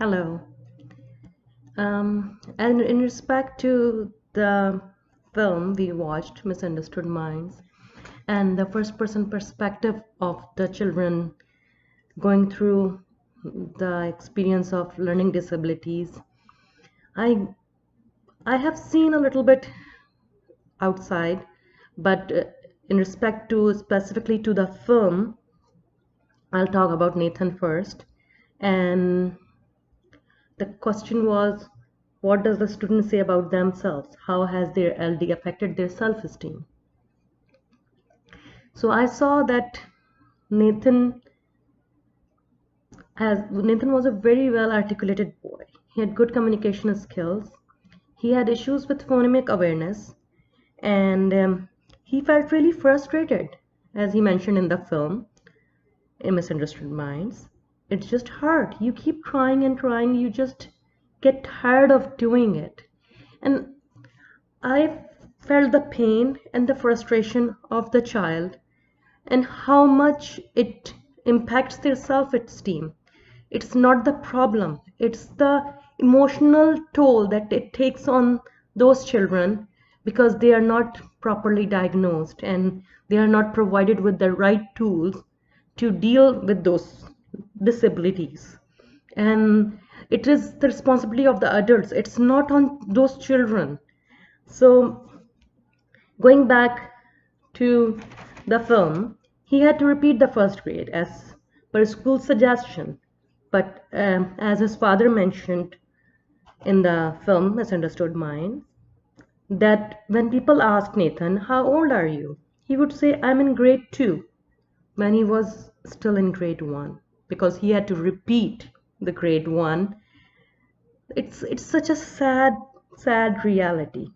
Hello. And in respect to the film we watched, Misunderstood Minds, and the first person perspective of the children going through the experience of learning disabilities, I I have seen a little bit outside, but in respect to specifically to the film, I'll talk about Nathan first. And the question was, what does the student say about themselves? How has their LD affected their self-esteem? So I saw that Nathan Nathan was a very well articulated boy. He had good communication skills. He had issues with phonemic awareness, and he felt really frustrated, as he mentioned in the film, in Misunderstood Minds. It's just hard. You keep trying and trying, you just get tired of doing it. And I felt the pain and the frustration of the child and how much it impacts their self-esteem. It's not the problem, it's the emotional toll that it takes on those children because they are not properly diagnosed and they are not provided with the right tools to deal with those disabilities. And it is the responsibility of the adults, it's not on those children. So going back to the film, he had to repeat the first grade as per school suggestion. But as his father mentioned in the film Misunderstood Minds, that when people asked Nathan, "How old are you?" he would say, "I'm in grade 2," when he was still in grade 1, because he had to repeat the grade 1. It's such a sad reality.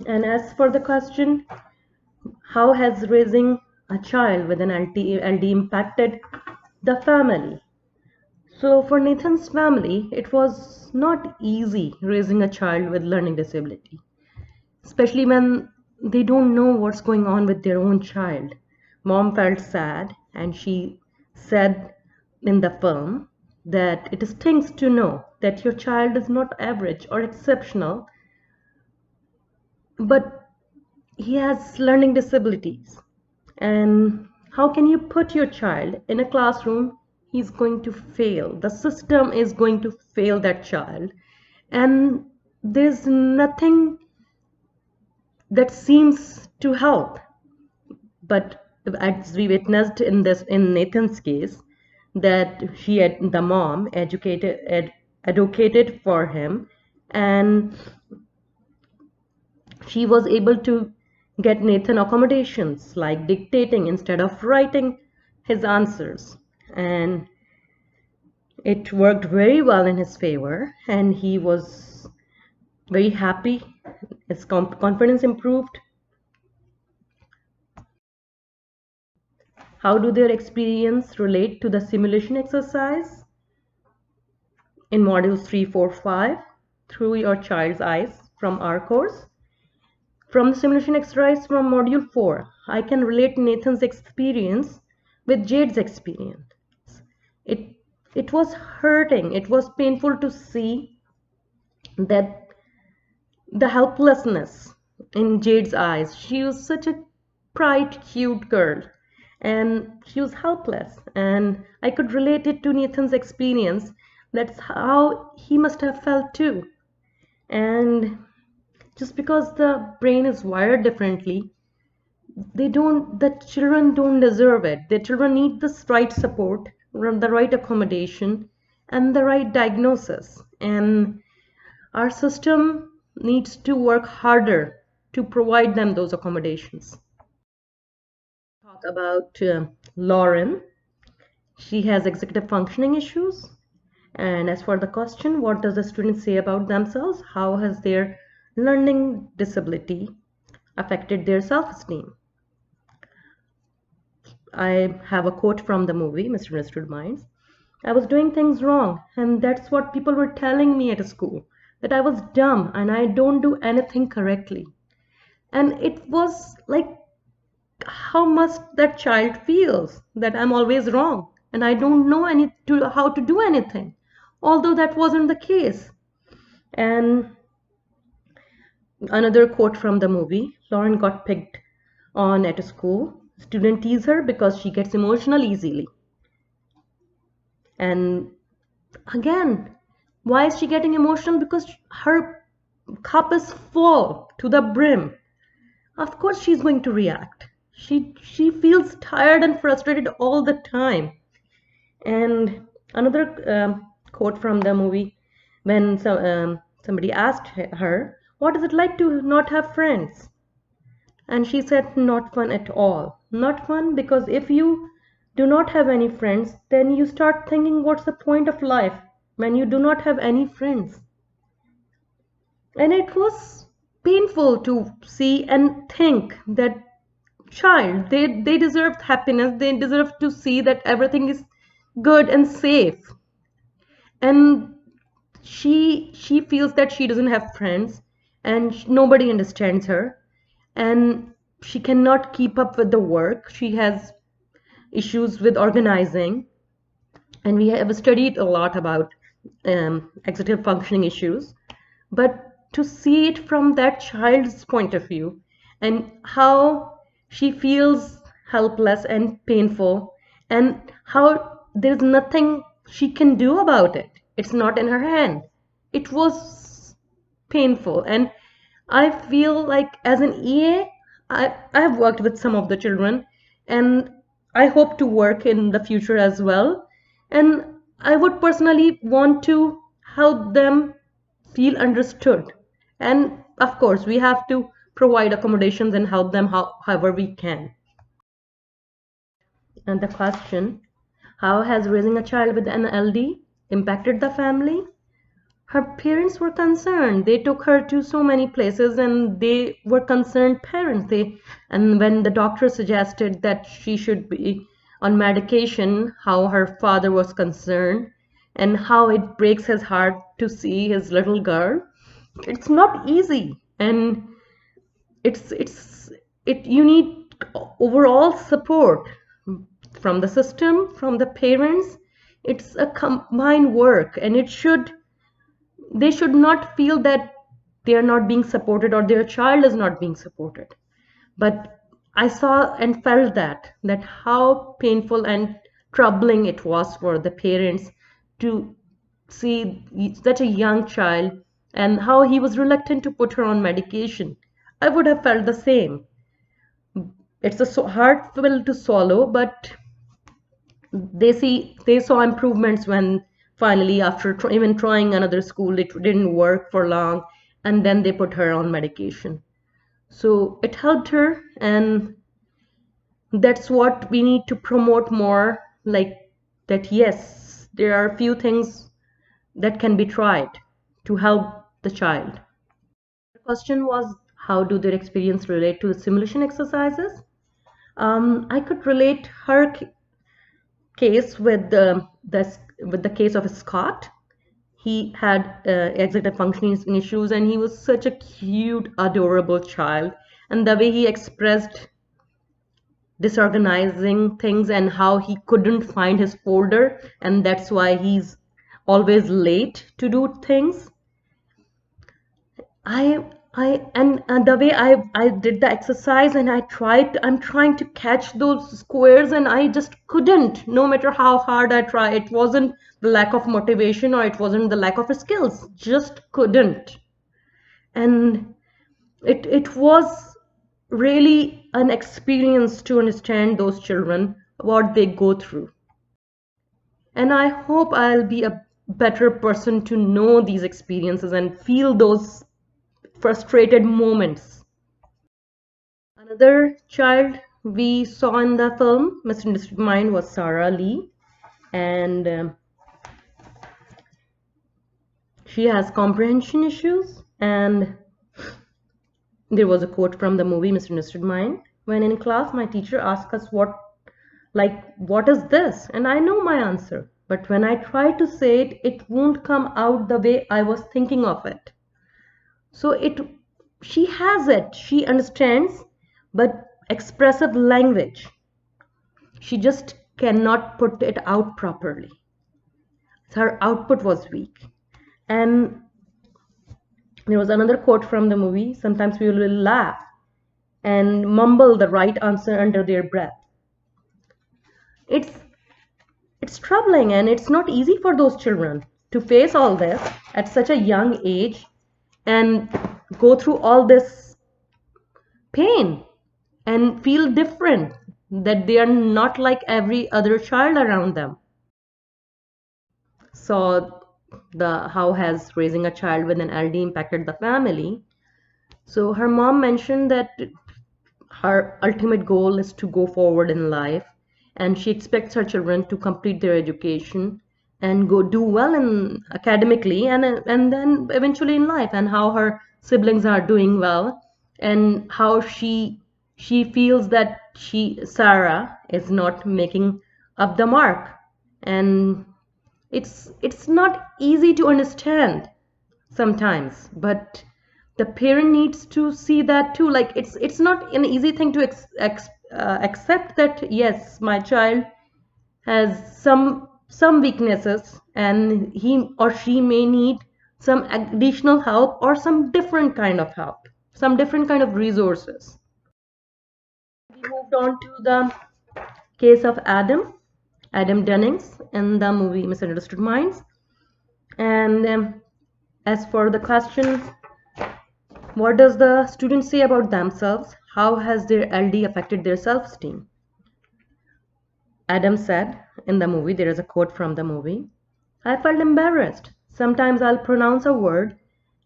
And as for the question, how has raising a child with an LD impacted the family? So for Nathan's family, it was not easy raising a child with learning disability, especially when they don't know what's going on with their own child. Mom felt sad and she said in the film that it stings to know that your child is not average or exceptional, but he has learning disabilities. And how can you put your child in a classroom? He's going to fail. The system is going to fail that child. And there's nothing that seems to help. But as we witnessed in Nathan's case, that the mom advocated for him, and she was able to get Nathan accommodations like dictating instead of writing his answers. And it worked very well in his favor, and he was very happy. His confidence improved. How do their experience relate to the simulation exercise in modules 3, 4, 5 through your child's eyes from our course? From the simulation exercise from module 4, I can relate Nathan's experience with Jade's experience. It was hurting, it was painful to see that the helplessness in Jade's eyes. She was such a bright, cute girl, and she was helpless. And I could relate it to Nathan's experience. That's how he must have felt too. And just because the brain is wired differently, the children don't deserve it. The children need the right support, the right accommodation, and the right diagnosis. And our system needs to work harder to provide them those accommodations. Talk about Lauren. She has executive functioning issues. And as for the question, what does the student say about themselves? How has their learning disability affected their self-esteem? I have a quote from the movie, Misunderstood Minds. I was doing things wrong, and that's what people were telling me at school, that I was dumb and I don't do anything correctly. And it was like how much that child feels that I'm always wrong. and I don't know how to do anything. Although that wasn't the case. And another quote from the movie, Lauren got picked on at a school. Student tease her because she gets emotional easily. And again, why is she getting emotional? Because her cup is full to the brim. Of course she's going to react. She feels tired and frustrated all the time. And another quote from the movie, when somebody asked her, what is it like to not have friends? And she said, not fun at all. Not fun because if you do not have any friends, then you start thinking, what's the point of life when you do not have any friends? And it was painful to see and think that child, they deserve happiness, they deserve to see that everything is good and safe. And she feels that she doesn't have friends and nobody understands her, and she cannot keep up with the work. She has issues with organizing, and we have studied a lot about executive functioning issues. But to see it from that child's point of view and how she feels helpless and painful, and how there's nothing she can do about it, it's not in her hand, it was painful. And I feel like as an EA, I've worked with some of the children, and I hope to work in the future as well. And I would personally want to help them feel understood. And of course, we have to provide accommodations and help them however we can. And the question, how has raising a child with an LD impacted the family? Her parents were concerned. They took her to so many places and they were concerned parents. And when the doctor suggested that she should be on medication, how her father was concerned and how it breaks his heart to see his little girl. It's not easy, and you need overall support from the system, from the parents. It's a combined work, and they should not feel that they are not being supported or their child is not being supported. But I saw and felt that how painful and troubling it was for the parents to see such a young child and how he was reluctant to put her on medication. I would have felt the same. It's a hard pill to swallow, but they saw improvements when finally, after even trying another school, it didn't work for long, and then they put her on medication. So it helped her, and that's what we need to promote more, like that. Yes, there are a few things that can be tried to help the child. The question was, how do their experience relate to the simulation exercises? I could relate her case with the case of Scott. He had executive functioning issues, and he was such a cute, adorable child. And the way he expressed disorganizing things and how he couldn't find his folder, and that's why he's always late to do things. And the way I did the exercise, and I'm trying to catch those squares, and I just couldn't. No matter how hard I try, it wasn't the lack of motivation or it wasn't the lack of skills, just couldn't. And it was really an experience to understand those children, what they go through. And I hope I'll be a better person to know these experiences and feel those frustrated moments. Another child we saw in the film Misunderstood Mind was Sarah Lee, and she has comprehension issues. And there was a quote from the movie Misunderstood Mind: when in class my teacher asked us what is this, and I know my answer, but when I try to say it, it won't come out the way I was thinking of it. So she has it, she understands, but expressive language, she just cannot put it out properly. Her output was weak. And there was another quote from the movie: sometimes we will laugh and mumble the right answer under their breath. It's it's troubling, and it's not easy for those children to face all this at such a young age and go through all this pain and feel different, that they are not like every other child around them. So the how has raising a child with an LD impacted the family. So her mom mentioned that her ultimate goal is to go forward in life, and she expects her children to complete their education and go do well in academically, and then eventually in life, and how her siblings are doing well, and how she feels that Sarah is not making up the mark. And it's not easy to understand sometimes, but the parent needs to see that too. Like it's not an easy thing to accept that yes, my child has some weaknesses and he or she may need some additional help or some different kind of help, some different kind of resources. We moved on to the case of Adam Dennings in the movie Misunderstood Minds. And as for the question, what does the student say about themselves? How has their LD affected their self-esteem? Adam said in the movie, there is a quote from the movie: I felt embarrassed. Sometimes I'll pronounce a word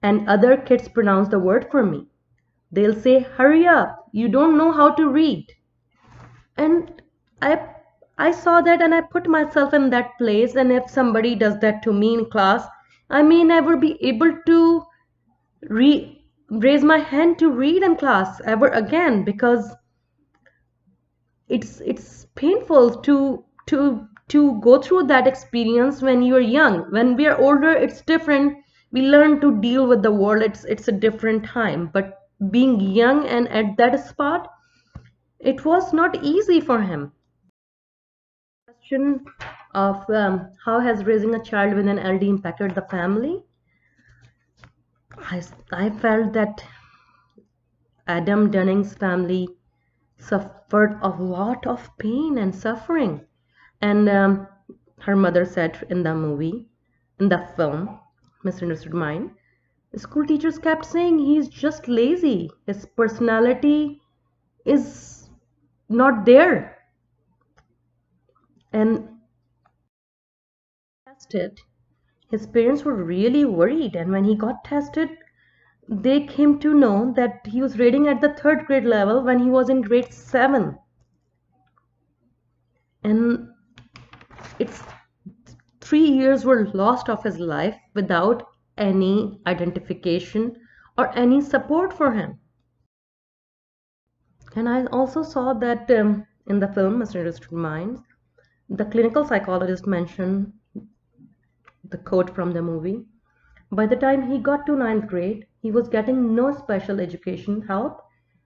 and other kids pronounce the word for me. They'll say, hurry up, you don't know how to read. And I saw that and I put myself in that place, and if somebody does that to me in class, I may never be able to raise my hand to read in class ever again, because it's painful to go through that experience when you're young. When we are older, it's different. We learn to deal with the world. It's a different time. But being young and at that spot, it was not easy for him. Question of how has raising a child with an LD impacted the family? I felt that Adam Dunning's family suffered a lot of pain and suffering. And her mother said in the movie, in the film, Misunderstood Mind, school teachers kept saying he's just lazy. His personality is not there. And tested, his parents were really worried. And when he got tested, they came to know that he was reading at the third grade level when he was in grade 7. And it's 3 years were lost of his life without any identification or any support for him. And I also saw that in the film Misunderstood Minds, the clinical psychologist mentioned the quote from the movie: by the time he got to 9th grade, he was getting no special education help,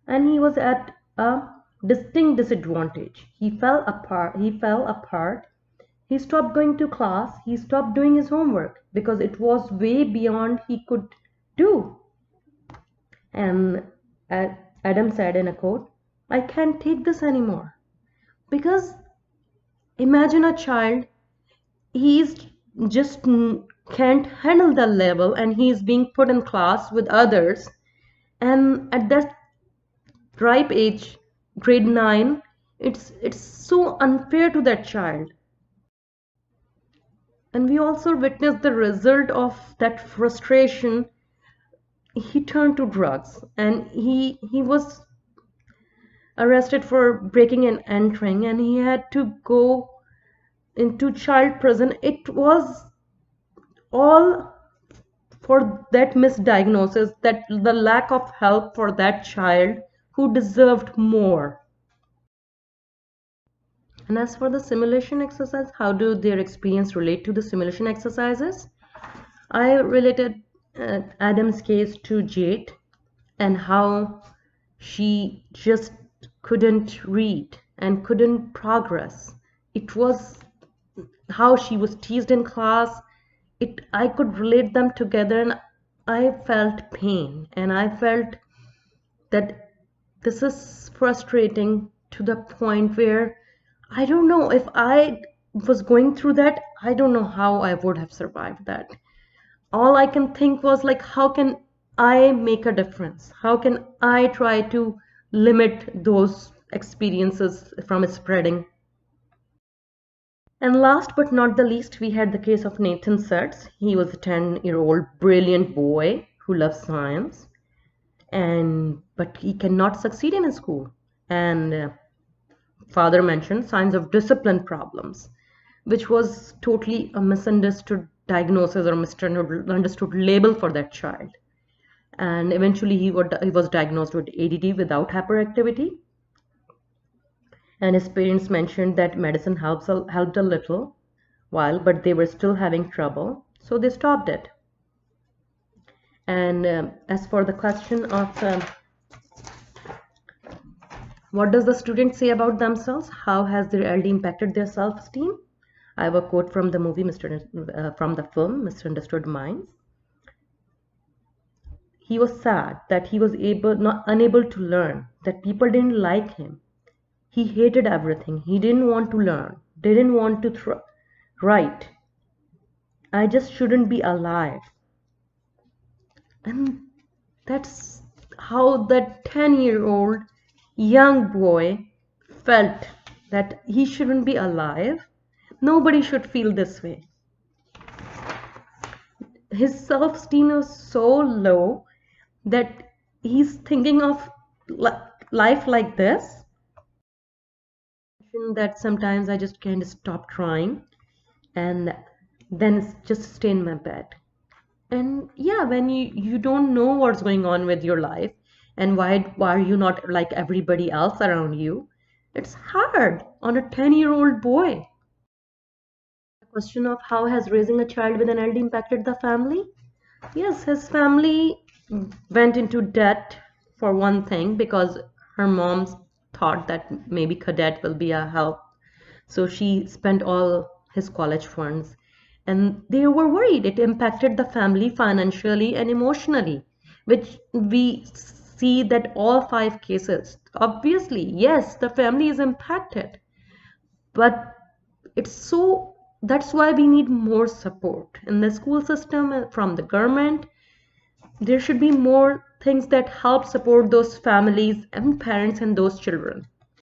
and he was at a distinct disadvantage. He fell apart. He stopped going to class. He stopped doing his homework because it was way beyond he could do. And Adam said in a quote, I can't take this anymore. Because imagine a child, he's just can't handle the level, and he's being put in class with others. And at that ripe age, grade 9, it's so unfair to that child. And we also witnessed the result of that frustration. He turned to drugs, and he was arrested for breaking and entering, and he had to go into child prison. It was all for that misdiagnosis, that the lack of help for that child who deserved more. And as for the simulation exercise, how do their experience relate to the simulation exercises? I related Adam's case to Jade, and how she just couldn't read and couldn't progress it was how she was teased in class. I could relate them together, and I felt pain, and I felt that this is frustrating to the point where I don't know if I was going through that, I don't know how I would have survived that. All I can think was like, how can I make a difference? How can I try to limit those experiences from spreading? And last but not the least, we had the case of Nathan Sutz. He was a 10-year-old brilliant boy who loves science, and but he cannot succeed in his school. And father mentioned signs of discipline problems, which was totally a misunderstood diagnosis or misunderstood label for that child. And eventually he was diagnosed with ADD without hyperactivity. And his parents mentioned that medicine helped a little while, but they were still having trouble, so they stopped it. And as for the question of what does the student say about themselves, how has their LD impacted their self-esteem, I have a quote from the movie from the film Misunderstood Minds. He was sad that he was unable to learn, that people didn't like him. He hated everything. He didn't want to learn, didn't want to write. I just shouldn't be alive. And that's how that 10-year-old young boy felt, that he shouldn't be alive. Nobody should feel this way. His self-esteem is so low that he's thinking of life like this, that sometimes I just can't stop trying, and then just stay in my bed. And yeah, when you don't know what's going on with your life, and why are you not like everybody else around you, it's hard on a 10-year-old boy. The question of how has raising a child with an LD impacted the family? Yes, his family went into debt for one thing, because her mom thought that maybe cadet will be a help. So she spent all his college funds, and they were worried it impacted the family financially and emotionally, which we see that all 5 cases. Obviously, yes, the family is impacted, but it's so that's why we need more support in the school system from the government. There should be more things that help support those families and parents and those children.